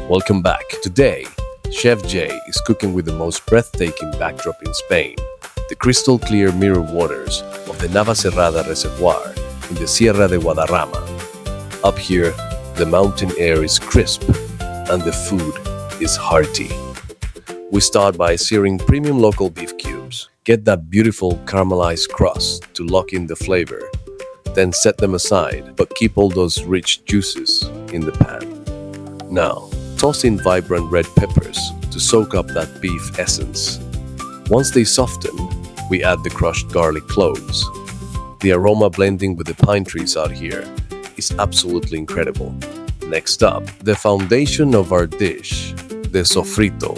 Welcome back. Today, Chef Jay is cooking with the most breathtaking backdrop in Spain, the crystal clear mirror waters of the Navacerrada reservoir in the Sierra de Guadarrama. Up here, the mountain air is crisp and the food is hearty. We start by searing premium local beef cubes. Get that beautiful caramelized crust to lock in the flavor. Then set them aside, but keep all those rich juices in the pan. Now, toss in vibrant red peppers to soak up that beef essence. Once they soften, we add the crushed garlic cloves. The aroma blending with the pine trees out here is absolutely incredible. Next up, the foundation of our dish, the sofrito.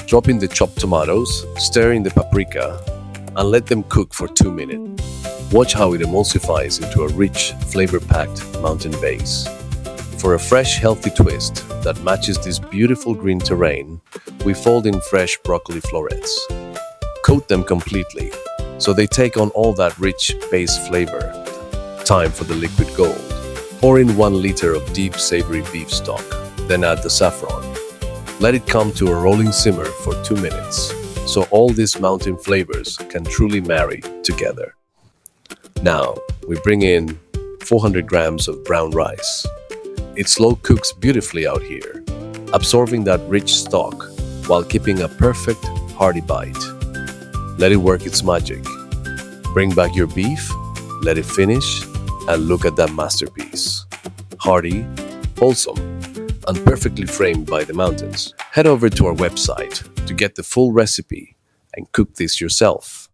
Drop in the chopped tomatoes, stir in the paprika, and let them cook for 2 minutes. Watch how it emulsifies into a rich, flavor-packed mountain base. For a fresh, healthy twist that matches this beautiful green terrain, we fold in fresh broccoli florets. Coat them completely, so they take on all that rich base flavor. Time for the liquid gold. Pour in 1 liter of deep, savory beef stock, then add the saffron. Let it come to a rolling simmer for 2 minutes, so all these mountain flavors can truly marry together. Now, we bring in 400 grams of brown rice. It slow cooks beautifully out here, absorbing that rich stock while keeping a perfect, hearty bite. Let it work its magic. Bring back your beef, let it finish, and look at that masterpiece. Hearty, wholesome, and perfectly framed by the mountains. Head over to our website to get the full recipe and cook this yourself.